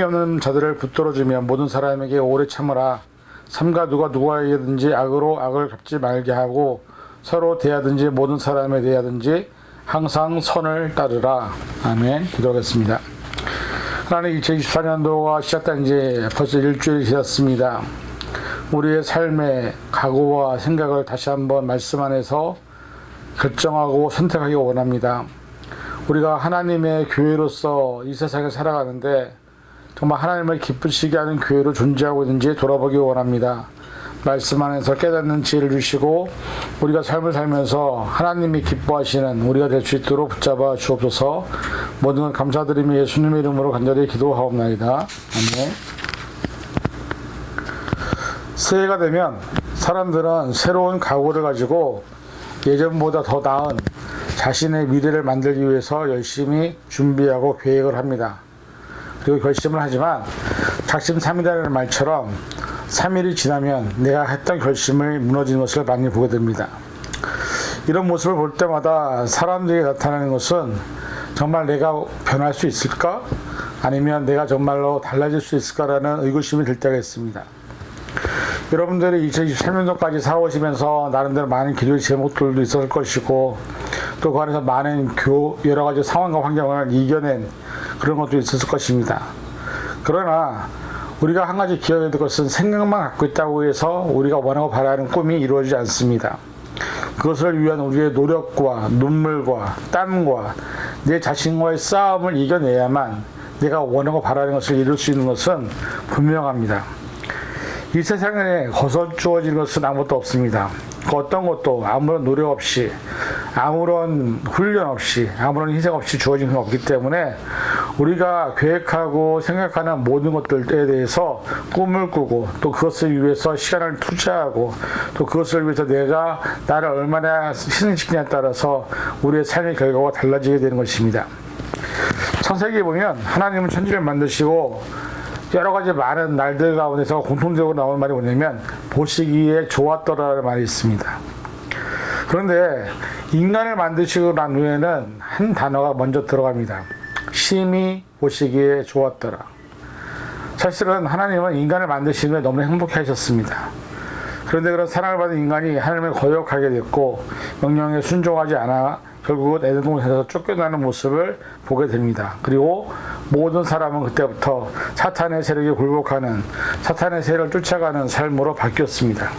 없는 자들을 붙들어주며 모든 사람에게 오래 참으라. 삼가 누구에게든지 악으로 악을 갚지 말게 하고 서로 대하든지 모든 사람에 대하든지 항상 선을 따르라. 아멘. 기도하겠습니다. 하나님, 2024년도가 시작된 지 벌써 일주일이 지났습니다. 우리의 삶의 각오와 생각을 다시 한번 말씀 안에서 결정하고 선택하기 원합니다. 우리가 하나님의 교회로서 이 세상에 살아가는데 정말 하나님을 기쁘시게 하는 교회로 존재하고 있는지 돌아보기 원합니다. 말씀 안에서 깨닫는 지혜를 주시고 우리가 삶을 살면서 하나님이 기뻐하시는 우리가 될 수 있도록 붙잡아 주옵소서. 모든 걸 감사드리며 예수님의 이름으로 간절히 기도하옵나이다. 아멘. 새해가 되면 사람들은 새로운 각오를 가지고 예전보다 더 나은 자신의 미래를 만들기 위해서 열심히 준비하고 계획을 합니다. 그리고 결심을 하지만 작심삼일이라는 말처럼 3일이 지나면 내가 했던 결심을 무너지는 것을 많이 보게 됩니다. 이런 모습을 볼 때마다 사람들이 나타나는 것은 정말 내가 변할 수 있을까? 아니면 내가 정말로 달라질 수 있을까라는 의구심이 들 때가 있습니다. 여러분들이 2023년도까지 살아오시면서 나름대로 많은 기도의 제목들도 있었을 것이고 또 그 안에서 많은 여러 가지 상황과 환경을 이겨낸 그런 것도 있었을 것입니다. 그러나 우리가 한 가지 기억해야 될 것은 생각만 갖고 있다고 해서 우리가 원하고 바라는 꿈이 이루어지지 않습니다. 그것을 위한 우리의 노력과 눈물과 땀과 내 자신과의 싸움을 이겨내야만 내가 원하고 바라는 것을 이룰 수 있는 것은 분명합니다. 이 세상에 거슬주어지는 것은 아무것도 없습니다. 그 어떤 것도 아무런 노력 없이 아무런 훈련 없이 아무런 희생 없이 주어지는 건 없기 때문에 우리가 계획하고 생각하는 모든 것들에 대해서 꿈을 꾸고 또 그것을 위해서 시간을 투자하고 또 그것을 위해서 내가 나를 얼마나 희생시키냐에 따라서 우리의 삶의 결과가 달라지게 되는 것입니다. 창세기에 보면 하나님은 천지를 만드시고 여러 가지 많은 날들 가운데서 공통적으로 나오는 말이 뭐냐면 보시기에 좋았더라라는 말이 있습니다. 그런데 인간을 만드시고 난 후에는 한 단어가 먼저 들어갑니다. 심히 보시기에 좋았더라. 사실은 하나님은 인간을 만드신 후에 너무 행복해 하셨습니다. 그런데 그런 사랑을 받은 인간이 하나님을 거역하게 됐고 명령에 순종하지 않아 결국은 에덴 동산에서 쫓겨나는 모습을 보게 됩니다. 그리고 모든 사람은 그때부터 사탄의 세력에 굴복하는 사탄의 세력을 쫓아가는 삶으로 바뀌었습니다.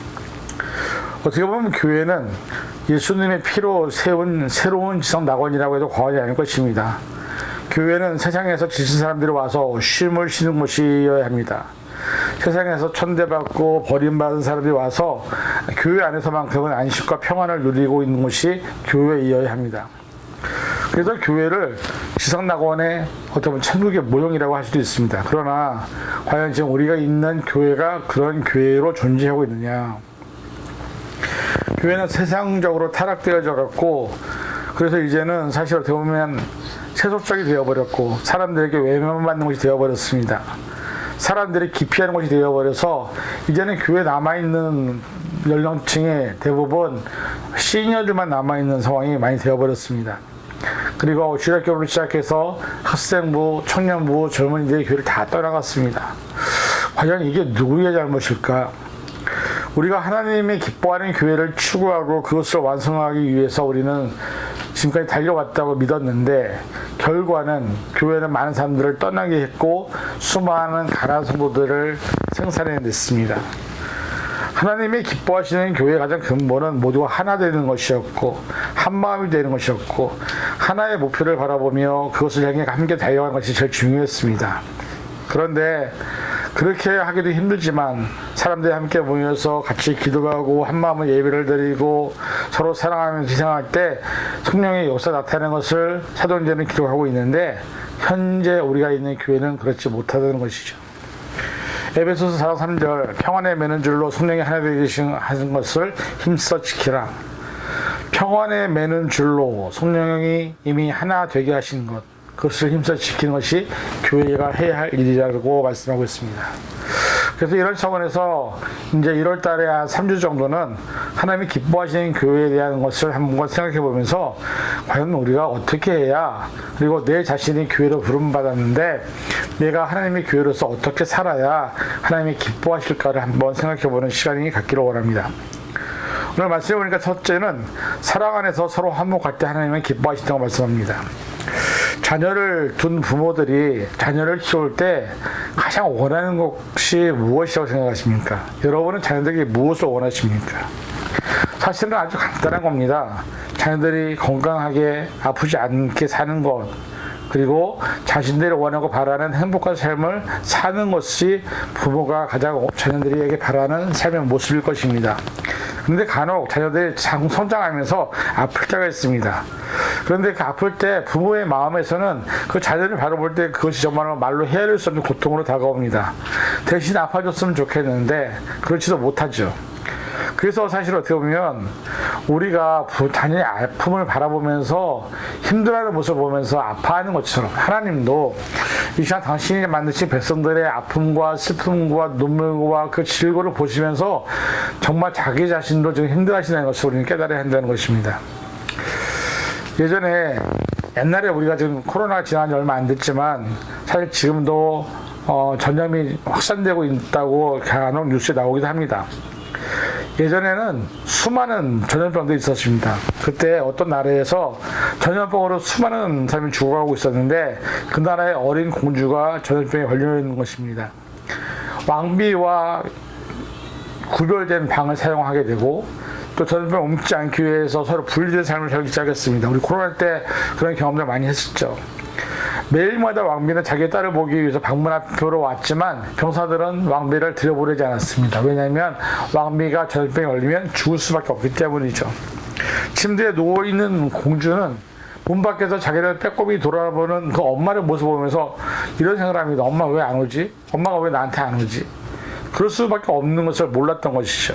어떻게 보면 교회는 예수님의 피로 세운 새로운 지성 낙원이라고 해도 과언이 아닐 것입니다. 교회는 세상에서 지친 사람들이 와서 쉼을 쉬는 곳이어야 합니다. 세상에서 천대받고 버림받은 사람들이 와서 교회 안에서만큼은 안식과 평안을 누리고 있는 곳이 교회이어야 합니다. 그래서 교회를 지성낙원의 어떻게 보면 천국의 모형이라고 할 수도 있습니다. 그러나 과연 지금 우리가 있는 교회가 그런 교회로 존재하고 있느냐? 교회는 세상적으로 타락되어져 갖고 그래서 이제는 사실 어떻게 보면 세속적이 되어버렸고 사람들에게 외면받는 것이 되어버렸습니다. 사람들이 기피하는 것이 되어버려서 이제는 교회에 남아있는 연령층의 대부분 시니어들만 남아있는 상황이 많이 되어버렸습니다. 그리고 주일학교를 시작해서 학생부, 청년부, 젊은이들이 교회를 다 떠나갔습니다. 과연 이게 누구의 잘못일까? 우리가 하나님이 기뻐하는 교회를 추구하고 그것을 완성하기 위해서 우리는 지금까지 달려왔다고 믿었는데 결과는 교회는 많은 사람들을 떠나게 했고 수많은 가난한 성도들을 생산해냈습니다. 하나님이 기뻐하시는 교회의 가장 근본은 모두가 하나 되는 것이었고 한 마음이 되는 것이었고 하나의 목표를 바라보며 그것을 향해 함께 달려가는 것이 제일 중요했습니다. 그런데 그렇게 하기도 힘들지만 사람들이 함께 모여서 같이 기도하고 한마음으로 예배를 드리고 서로 사랑하며 희생할 때 성령의 역사 나타나는 것을 사도행전은 기록하고 있는데 현재 우리가 있는 교회는 그렇지 못하다는 것이죠. 에베소서 4장 3절 평안에 매는 줄로 성령이 하나 되게 하신 것을 힘써 지키라. 평안에 매는 줄로 성령이 이미 하나 되게 하신 것 그것을 힘써 지키는 것이 교회가 해야 할 일이라고 말씀하고 있습니다. 그래서 이런 차원에서 이제 1월 달에 한 3주 정도는 하나님이 기뻐하시는 교회에 대한 것을 한번 생각해 보면서 과연 우리가 어떻게 해야, 그리고 내 자신이 교회로 부름받았는데 내가 하나님의 교회로서 어떻게 살아야 하나님이 기뻐하실까를 한번 생각해 보는 시간이 갖기를 원합니다. 오늘 말씀해 보니까 첫째는 사랑 안에서 서로 화목할 때 하나님은 기뻐하신다고 말씀합니다. 자녀를 둔 부모들이 자녀를 키울 때 가장 원하는 것이 무엇이라고 생각하십니까? 여러분은 자녀들에게 무엇을 원하십니까? 사실은 아주 간단한 겁니다. 자녀들이 건강하게 아프지 않게 사는 것, 그리고 자신들이 원하고 바라는 행복한 삶을 사는 것이 부모가 가장 자녀들에게 바라는 삶의 모습일 것입니다. 그런데 간혹 자녀들이 성장하면서 아플 때가 있습니다. 그런데 그 아플 때 부모의 마음에서는 그 자녀를 바라볼 때 그것이 정말 말로 헤아릴 수 없는 고통으로 다가옵니다. 대신 아파졌으면 좋겠는데 그렇지도 못하죠. 그래서 사실 어떻게 보면 우리가 자녀의 아픔을 바라보면서 힘들어하는 모습을 보면서 아파하는 것처럼 하나님도 이 시간 당신이 만드신 백성들의 아픔과 슬픔과 눈물과 그 질고를 보시면서 정말 자기 자신도 지금 힘들어하시는 것을 우리는 깨달아야 한다는 것입니다. 예전에 옛날에 우리가 지금 코로나가 지난 지 얼마 안 됐지만 사실 지금도 전염이 확산되고 있다고 간혹 뉴스에 나오기도 합니다. 예전에는 수많은 전염병들이 있었습니다. 그때 어떤 나라에서 전염병으로 수많은 사람이 죽어가고 있었는데 그 나라의 어린 공주가 전염병에 걸려 있는 것입니다. 왕비와 구별된 방을 사용하게 되고 또 전염병을 옮기지 않기 위해서 서로 분리된 삶을 살기 시작했습니다. 우리 코로나 때 그런 경험들 많이 했었죠. 매일마다 왕비는 자기의 딸을 보기 위해서 방문 앞으로 왔지만 병사들은 왕비를 들여보내지 않았습니다. 왜냐하면 왕비가 전염병에 걸리면 죽을 수밖에 없기 때문이죠. 침대에 누워있는 공주는 문 밖에서 자기를 빼꼼히 돌아보는 그 엄마를 모습 보면서 이런 생각을 합니다. 엄마 왜 안 오지? 엄마가 왜 나한테 안 오지? 그럴 수밖에 없는 것을 몰랐던 것이죠.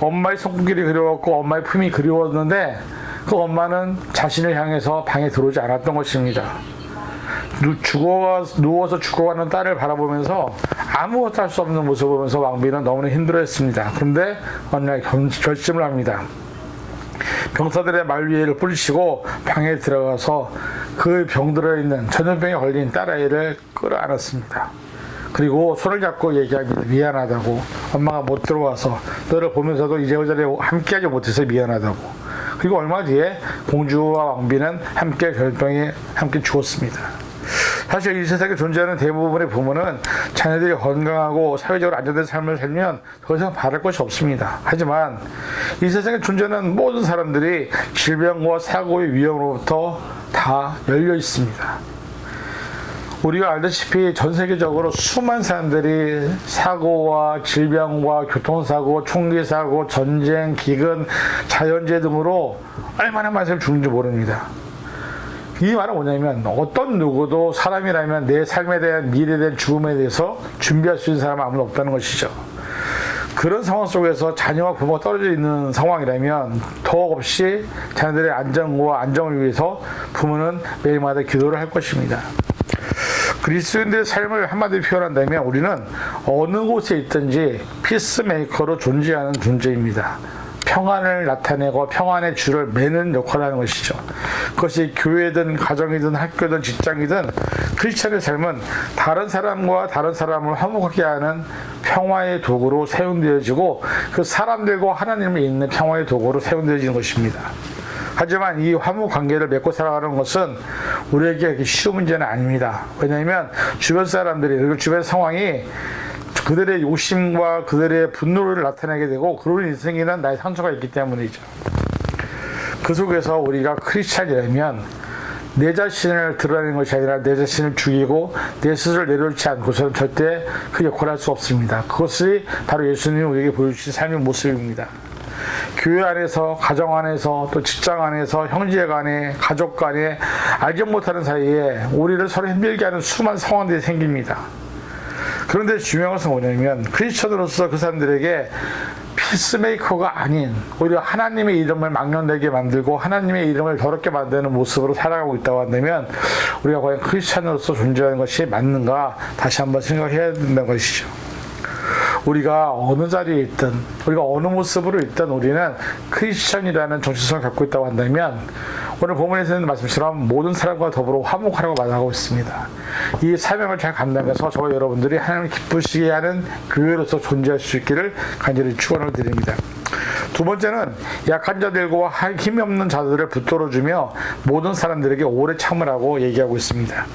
엄마의 손길이 그리웠고 엄마의 품이 그리웠는데 그 엄마는 자신을 향해서 방에 들어오지 않았던 것입니다. 누워서 죽어가는 딸을 바라보면서 아무것도 할 수 없는 모습을 보면서 왕비는 너무나 힘들어했습니다. 그런데 어느 날 결심을 합니다. 병사들의 말위에를 뿌리치고 방에 들어가서 그 병들어 있는 전염병에 걸린 딸아이를 끌어안았습니다. 그리고 손을 잡고 얘기합니다. 미안하다고. 엄마가 못 들어와서 너를 보면서도 이제 그 자리에 함께하지 못해서 미안하다고. 그리고 얼마 뒤에 공주와 왕비는 함께 전염병에 함께 죽었습니다. 사실 이 세상에 존재하는 대부분의 부모는 자녀들이 건강하고 사회적으로 안정된 삶을 살면 더 이상 바랄 것이 없습니다. 하지만 이 세상에 존재하는 모든 사람들이 질병과 사고의 위험으로부터 다 열려 있습니다. 우리가 알다시피 전 세계적으로 수많은 사람들이 사고와 질병과 교통사고, 총기사고, 전쟁, 기근, 자연재해 등으로 얼마나 많은 사람이 죽는지 모릅니다. 이 말은 뭐냐면 어떤 누구도 사람이라면 내 삶에 대한 미래에 대한 죽음에 대해서 준비할 수 있는 사람은 아무도 없다는 것이죠. 그런 상황 속에서 자녀와 부모가 떨어져 있는 상황이라면 더없이 자녀들의 안전과 안정을 위해서 부모는 매일마다 기도를 할 것입니다. 그리스도인들의 삶을 한마디로 표현한다면 우리는 어느 곳에 있든지 피스메이커로 존재하는 존재입니다. 평안을 나타내고 평안의 줄을 매는 역할을 하는 것이죠. 그것이 교회든 가정이든 학교든 직장이든 크리스천의 삶은 다른 사람과 다른 사람을 화목하게 하는 평화의 도구로 사용되어지고 그 사람들과 하나님을 잇는 평화의 도구로 사용되어지는 것입니다. 하지만 이 화목 관계를 맺고 살아가는 것은 우리에게 쉬운 문제는 아닙니다. 왜냐하면 주변 사람들이 그리고 주변 상황이 그들의 욕심과 그들의 분노를 나타내게 되고 그로 인생에는 나의 상처가 있기 때문이죠. 그 속에서 우리가 크리스찬이라면 내 자신을 드러내는 것이 아니라 내 자신을 죽이고 내 스스로를 내려놓지 않고서는 절대 그 역할을 할 수 없습니다. 그것이 바로 예수님이 우리에게 보여주신 삶의 모습입니다. 교회 안에서, 가정 안에서, 또 직장 안에서, 형제 간에, 가족 간에 알지 못하는 사이에 우리를 서로 힘들게 하는 수많은 상황들이 생깁니다. 그런데 중요한 것은 뭐냐면 크리스천으로서 그 사람들에게 피스메이커가 아닌 오히려 하나님의 이름을 망령되게 만들고 하나님의 이름을 더럽게 만드는 모습으로 살아가고 있다고 한다면 우리가 과연 크리스천으로서 존재하는 것이 맞는가 다시 한번 생각해야 된다는 것이죠. 우리가 어느 자리에 있든 우리가 어느 모습으로 있든 우리는 크리스천이라는 정체성을 갖고 있다고 한다면 오늘 본문에서 있는 말씀처럼 모든 사람과 더불어 화목하라고 말하고 있습니다. 이 사명을 잘 감당해서 저와 여러분들이 하나님을 기쁘시게 하는 교회로서 존재할 수 있기를 간절히 축원을 드립니다. 두 번째는 약한 자들과 힘이 없는 자들을 붙들어주며 모든 사람들에게 오래 참으라고 얘기하고 있습니다.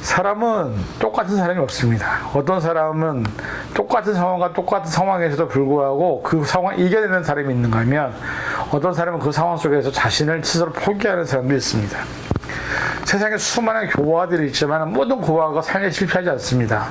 사람은 똑같은 사람이 없습니다. 어떤 사람은 똑같은 상황과 똑같은 상황에서도 불구하고 그 상황을 이겨내는 사람이 있는가 하면 어떤 사람은 그 상황 속에서 자신을 스스로 포기하는 사람도 있습니다. 세상에 수많은 교화들이 있지만 모든 교화가 삶에 실패하지 않습니다.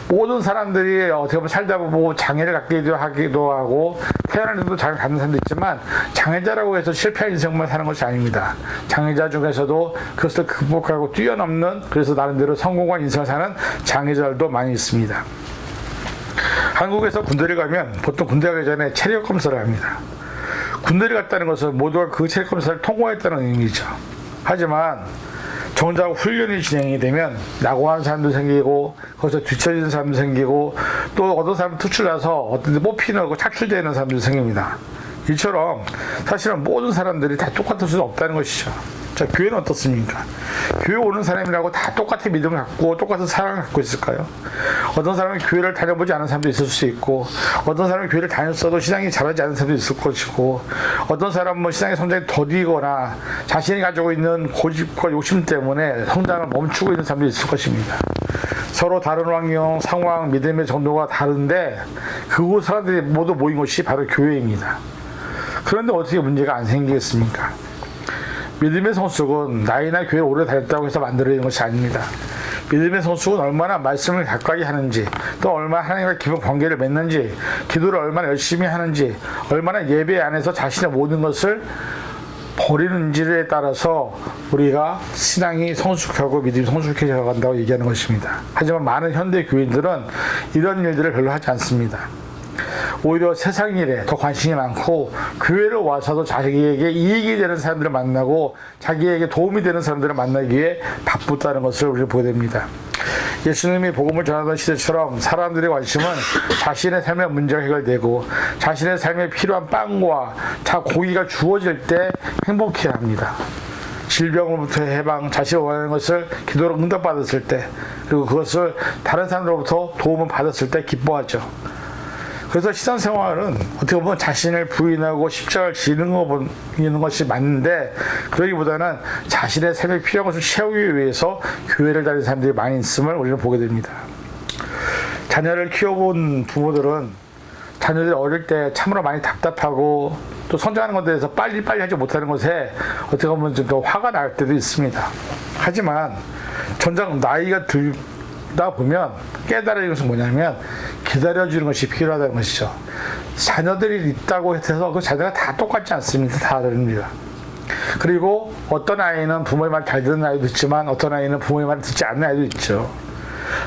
모든 사람들이 어떻게 보면 살다 보고 장애를 갖기도 하고 태어나는데도 장애를 갖는 사람도 있지만 장애자라고 해서 실패한 인생만 사는 것이 아닙니다. 장애자 중에서도 그것을 극복하고 뛰어넘는 그래서 나름대로 성공한 인생을 사는 장애자들도 많이 있습니다. 한국에서 군대를 가면 보통 군대 가기 전에 체력 검사를 합니다. 군대를 갔다는 것은 모두가 그 체력 검사를 통과했다는 의미죠. 하지만 정작 훈련이 진행이 되면 낙오하는 사람도 생기고 거기서 뒤처지는 사람도 생기고 또 어떤 사람은 투출나서 어떤 데 뽑히는 착출되는 사람도 생깁니다. 이처럼 사실은 모든 사람들이 다 똑같을 수는 없다는 것이죠. 자, 교회는 어떻습니까? 교회 오는 사람이라고 다 똑같은 믿음을 갖고 똑같은 사랑을 갖고 있을까요? 어떤 사람은 교회를 다녀보지 않은 사람도 있을 수 있고 어떤 사람은 교회를 다녔어도 신앙이 자라지 않은 사람도 있을 것이고 어떤 사람은 신앙의 성장이 더디거나 자신이 가지고 있는 고집과 욕심 때문에 성장을 멈추고 있는 사람도 있을 것입니다. 서로 다른 환경, 상황, 믿음의 정도가 다른데 그곳 사람들이 모두 모인 곳이 바로 교회입니다. 그런데 어떻게 문제가 안 생기겠습니까? 믿음의 성숙은 나이나 교회 오래 다녔다고 해서 만들어지는 것이 아닙니다. 믿음의 성숙은 얼마나 말씀을 가까이 하는지, 또 얼마나 하나님과 깊은 관계를 맺는지, 기도를 얼마나 열심히 하는지, 얼마나 예배 안에서 자신의 모든 것을 버리는지에 따라서 우리가 신앙이 성숙하고 믿음이 성숙해져 간다고 얘기하는 것입니다. 하지만 많은 현대 교인들은 이런 일들을 별로 하지 않습니다. 오히려 세상 일에 더 관심이 많고 교회를 와서도 자기에게 이익이 되는 사람들을 만나고 자기에게 도움이 되는 사람들을 만나기 위해 바쁘다는 것을 우리는 보게 됩니다. 예수님이 복음을 전하던 시대처럼 사람들의 관심은 자신의 삶의 문제가 해결되고 자신의 삶에 필요한 빵과 고기가 주어질 때 행복해야 합니다. 질병으로부터 해방, 자신이 원하는 것을 기도로 응답받았을 때 그리고 그것을 다른 사람들로부터 도움을 받았을 때 기뻐하죠. 그래서 신앙생활은 어떻게 보면 자신을 부인하고 십자가를 지는 것이 맞는데 그러기보다는 자신의 삶에 필요한 것을 채우기 위해서 교회를 다니는 사람들이 많이 있음을 우리는 보게 됩니다. 자녀를 키워본 부모들은 자녀들이 어릴 때 참으로 많이 답답하고 또 성장하는 것에 대해서 빨리빨리 하지 못하는 것에 어떻게 보면 좀 더 화가 날 때도 있습니다. 하지만 전장 나이가 들다 보면 깨달은 것은 뭐냐면 기다려주는 것이 필요하다는 것이죠. 자녀들이 있다고 해서 그 자녀가 다 똑같지 않습니다. 다 다릅니다. 그리고 어떤 아이는 부모의 말 잘 듣는 아이도 있지만 어떤 아이는 부모의 말을 듣지 않는 아이도 있죠.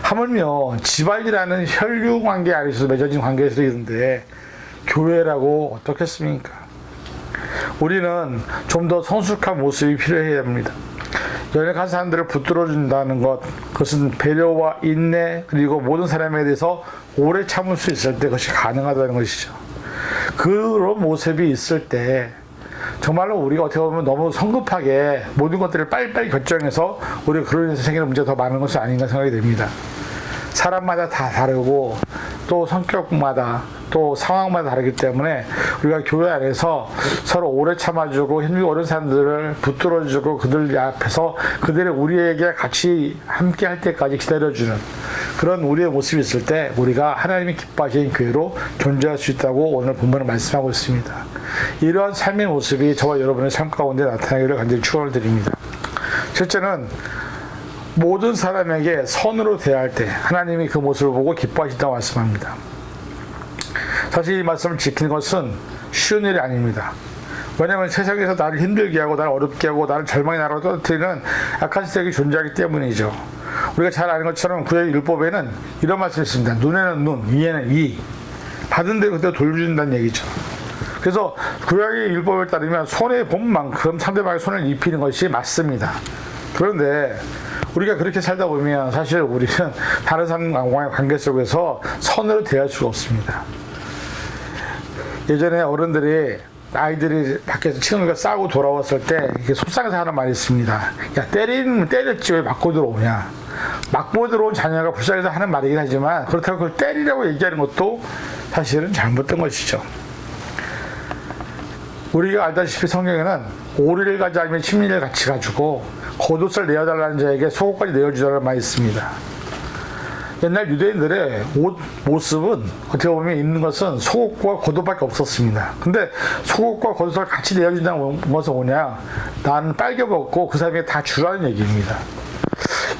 하물며 집안이라는 혈육 관계 안에서 맺어진 관계에서도 있는데 교회라고 어떻겠습니까? 우리는 좀 더 성숙한 모습이 필요해야 합니다. 연약한 사람들을 붙들어준다는 것, 그것은 배려와 인내 그리고 모든 사람에 대해서 오래 참을 수 있을 때 그것이 가능하다는 것이죠. 그런 모습이 있을 때 정말로 우리가 어떻게 보면 너무 성급하게 모든 것들을 빨리빨리 결정해서 우리가 그로 인해서 생기는 문제가 더 많은 것은 아닌가 생각이 됩니다. 사람마다 다 다르고 또 성격마다 또 상황마다 다르기 때문에 우리가 교회 안에서 서로 오래 참아주고 힘들고 어려운 사람들을 붙들어주고 그들 앞에서 그들이 우리에게 같이 함께 할 때까지 기다려주는 그런 우리의 모습이 있을 때 우리가 하나님이 기뻐하시는 교회로 존재할 수 있다고 오늘 본문을 말씀하고 있습니다. 이러한 삶의 모습이 저와 여러분의 삶 가운데 나타나기를 간절히 축원을 드립니다. 첫째는 모든 사람에게 선으로 대할 때 하나님이 그 모습을 보고 기뻐하신다고 말씀합니다. 사실 이 말씀을 지키는 것은 쉬운 일이 아닙니다. 왜냐하면 세상에서 나를 힘들게 하고 나를 어렵게 하고 나를 절망의 나라로 떨어뜨리는 악한 세력이 존재하기 때문이죠. 우리가 잘 아는 것처럼 구약 율법에는 이런 말씀이 있습니다. 눈에는 눈, 이에는 이. 받은 대로 그대로 돌려준다는 얘기죠. 그래서 구약의 율법에 따르면 손해 본 만큼 상대방의 손을 입히는 것이 맞습니다. 그런데 우리가 그렇게 살다 보면 사실 우리는 다른 사람과의 관계 속에서 선으로 대할 수가 없습니다. 예전에 어른들이 아이들이 밖에서 친구들과 싸우고 돌아왔을 때 이게 속상해서 하는 말이 있습니다. 야, 때리면 때렸지 왜 맞고 들어오냐. 맞고 들어온 자녀가 불쌍해서 하는 말이긴 하지만 그렇다고 그걸 때리라고 얘기하는 것도 사실은 잘못된 것이죠. 우리가 알다시피 성경에는 오리를 가지 않으면 심리를 같이 가지고 겉옷을 내어달라는 자에게 속옷까지 내어주라는 말이 있습니다. 옛날 유대인들의 옷 모습은 어떻게 보면 입는 것은 속옷과 겉옷밖에 없었습니다. 근데 속옷과 겉옷을 같이 내어준다는 것은 뭐냐? 나는 빨개 벗고 그 사람에게 다 주라는 얘기입니다.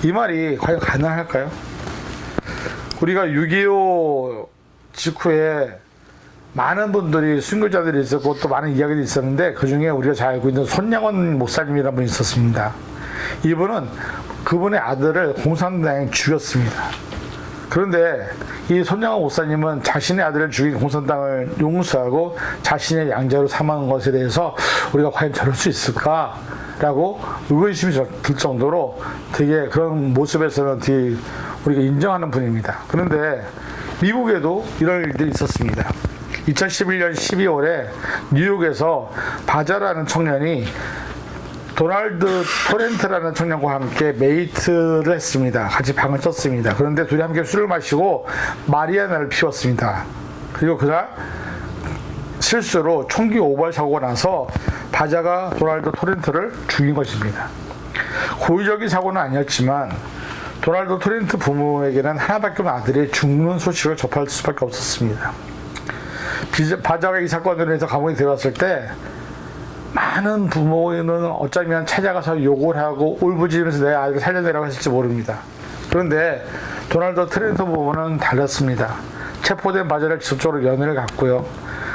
이 말이 과연 가능할까요? 우리가 6.25 직후에 많은 분들이 순교자들이 있었고 또 많은 이야기들이 있었는데 그 중에 우리가 잘 알고 있는 손양원 목사님이라는 분이 있었습니다. 이분은 그분의 아들을 공산당에 죽였습니다. 그런데 이 손양원 목사님은 자신의 아들을 죽인 공산당을 용서하고 자신의 양자로 삼은 것에 대해서 우리가 과연 저럴 수 있을까라고 의구심이 들 정도로 되게 그런 모습에서는 되게 우리가 인정하는 분입니다. 그런데 미국에도 이런 일들이 있었습니다. 2011년 12월에 뉴욕에서 바자라는 청년이 도널드 토렌트라는 청년과 함께 메이트를 했습니다. 같이 방을 썼습니다. 그런데 둘이 함께 술을 마시고 마리아나를 피웠습니다. 그리고 그날 실수로 총기 오발 사고가 나서 바자가 도널드 토렌트를 죽인 것입니다. 고의적인 사고는 아니었지만 도널드 토렌트 부모에게는 하나밖에 없는 아들이 죽는 소식을 접할 수밖에 없었습니다. 바자가 이 사건으로 인해서 감옥에 들어갔을 때 많은 부모는 어쩌면 찾아가서 욕을 하고 울부짖으면서 내 아이를 살려내라고 했을지 모릅니다. 그런데 도널드 트렌트 부모는 달랐습니다. 체포된 바자를 직접적으로 연애를 갔고요.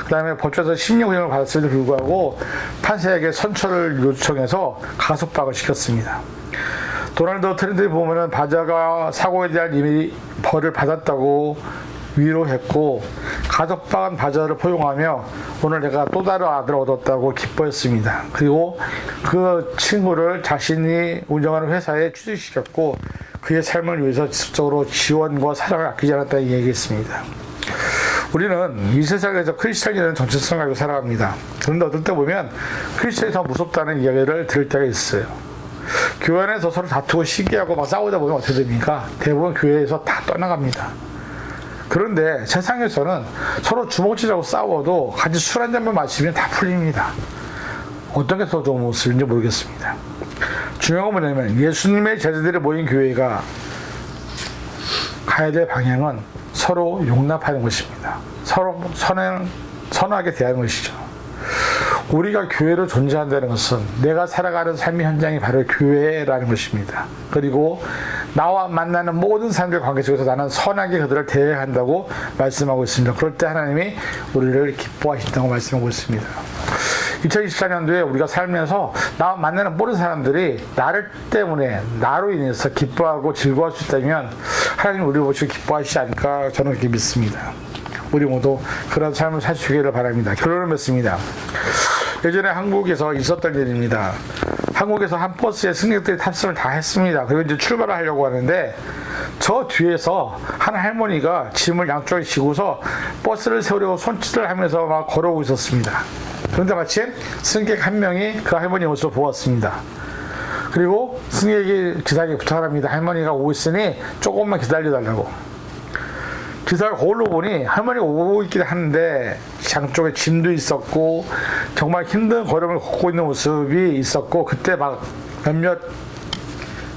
그 다음에 법정에서 심리후형을 받았음에도 불구하고 판사에게 선처를 요청해서 가석방을 시켰습니다. 도널드 트렌트 부모는 바자가 사고에 대한 이미 벌을 받았다고 위로했고 가석방한 바자를 포용하며 오늘 내가 또 다른 아들을 얻었다고 기뻐했습니다. 그리고 그 친구를 자신이 운영하는 회사에 취직시켰고 그의 삶을 위해서 지속적으로 지원과 사랑을 아끼지 않았다고 얘기했습니다. 우리는 이 세상에서 크리스찬이라는 정체성을 가지고 살아갑니다. 그런데 어떨 때 보면 크리스찬이 더 무섭다는 이야기를 들을 때가 있어요. 교회 안에서 서로 다투고 시기하고 막 싸우다 보면 어떻게 됩니까? 대부분 교회에서 다 떠나갑니다. 그런데 세상에서는 서로 주먹질하고 싸워도 같이 술 한 잔만 마시면 다 풀립니다. 어떤 게 더 좋은 모습인지 모르겠습니다. 중요한 건 뭐냐면 예수님의 제자들이 모인 교회가 가야 될 방향은 서로 용납하는 것입니다. 서로 선하게 대하는 것이죠. 우리가 교회로 존재한다는 것은 내가 살아가는 삶의 현장이 바로 교회라는 것입니다. 그리고 나와 만나는 모든 사람들 관계 속에서 나는 선하게 그들을 대해야 한다고 말씀하고 있습니다. 그럴 때 하나님이 우리를 기뻐하신다고 말씀하고 있습니다. 2024년도에 우리가 살면서 나와 만나는 모든 사람들이 나를 때문에 나로 인해서 기뻐하고 즐거워할 수 있다면 하나님 우리를 보시고 기뻐하시지 않을까 저는 그렇게 믿습니다. 우리 모두 그런 삶을 살 수 있기를 바랍니다. 결론을 맺습니다. 예전에 한국에서 있었던 일입니다. 한국에서 한 버스에 승객들이 탑승을 다 했습니다. 그리고 이제 출발을 하려고 하는데 저 뒤에서 한 할머니가 짐을 양쪽에 지고서 버스를 세우려고 손짓을 하면서 막 걸어오고 있었습니다. 그런데 마침 승객 한 명이 그 할머니 모습을 보았습니다. 그리고 승객이 기사에게 부탁을 합니다. 할머니가 오고 있으니 조금만 기다려달라고. 기사가 거울로 보니 할머니가 오고 있긴 하는데 양쪽에 짐도 있었고 정말 힘든 걸음을 걷고 있는 모습이 있었고 그때 막 몇몇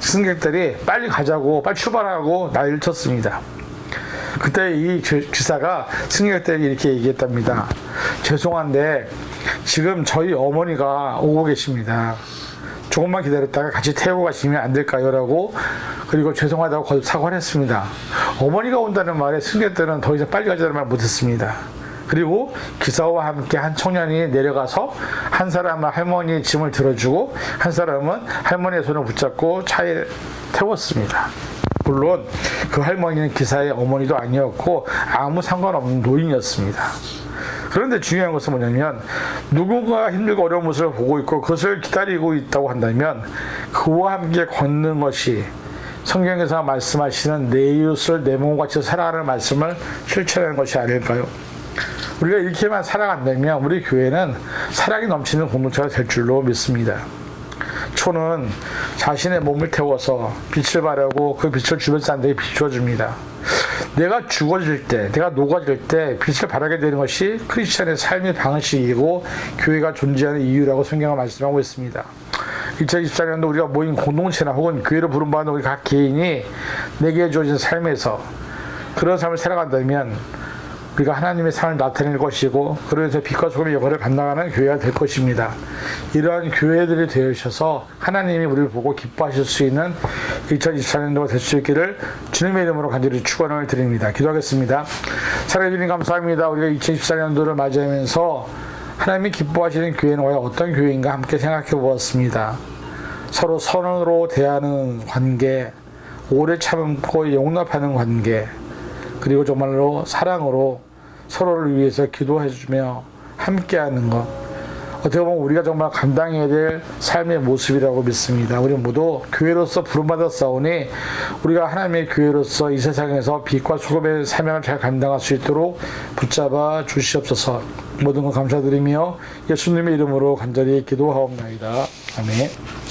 승객들이 빨리 가자고 빨리 출발하고 난리를 쳤습니다. 그때 이 기사가 승객들에게 이렇게 얘기했답니다. 죄송한데 지금 저희 어머니가 오고 계십니다. 조금만 기다렸다가 같이 태우고 가시면 안 될까요? 라고 그리고 죄송하다고 거듭 사과를 했습니다. 어머니가 온다는 말에 승객들은 더 이상 빨리 가자는 말 못했습니다. 그리고 기사와 함께 한 청년이 내려가서 한 사람은 할머니 짐을 들어주고 한 사람은 할머니의 손을 붙잡고 차에 태웠습니다. 물론 그 할머니는 기사의 어머니도 아니었고 아무 상관없는 노인이었습니다. 그런데 중요한 것은 뭐냐면 누군가가 힘들고 어려운 모습을 보고 있고 그것을 기다리고 있다고 한다면 그와 함께 걷는 것이 성경에서 말씀하시는 내 이웃을 내 몸과 같이 사랑하는 말씀을 실천하는 것이 아닐까요? 우리가 이렇게만 살아간다면 우리 교회는 사랑이 넘치는 공동체가 될 줄로 믿습니다. 초는 자신의 몸을 태워서 빛을 발하고 그 빛을 주변 사람들에게 비춰줍니다. 내가 죽어질 때, 내가 녹아질 때 빛을 발하게 되는 것이 크리스천의 삶의 방식이고 교회가 존재하는 이유라고 성경은 말씀하고 있습니다. 2024년도 우리가 모인 공동체나 혹은 교회로 부름받는 우리 각 개인이 내게 주어진 삶에서 그런 삶을 살아간다면 우리가 하나님의 삶을 나타낼 것이고 그래서 빛과 소금의 역할을 감당하는 교회가 될 것입니다. 이러한 교회들이 되어주셔서 하나님이 우리를 보고 기뻐하실 수 있는 2024년도가 될 수 있기를 주님의 이름으로 간절히 축원을 드립니다. 기도하겠습니다. 사랑해 주님 감사합니다. 우리가 2024년도를 맞이하면서 하나님이 기뻐하시는 교회는 과연 어떤 교회인가 함께 생각해 보았습니다. 서로 선으로 대하는 관계, 오래 참고 용납하는 관계, 그리고 정말로 사랑으로 서로를 위해서 기도해주며 함께하는 것, 어떻게 보면 우리가 정말 감당해야 될 삶의 모습이라고 믿습니다. 우리 모두 교회로서 부름받았사오니 우리가 하나님의 교회로서 이 세상에서 빛과 소금의 사명을 잘 감당할 수 있도록 붙잡아 주시옵소서. 모든 것 감사드리며 예수님의 이름으로 간절히 기도하옵나이다. 아멘.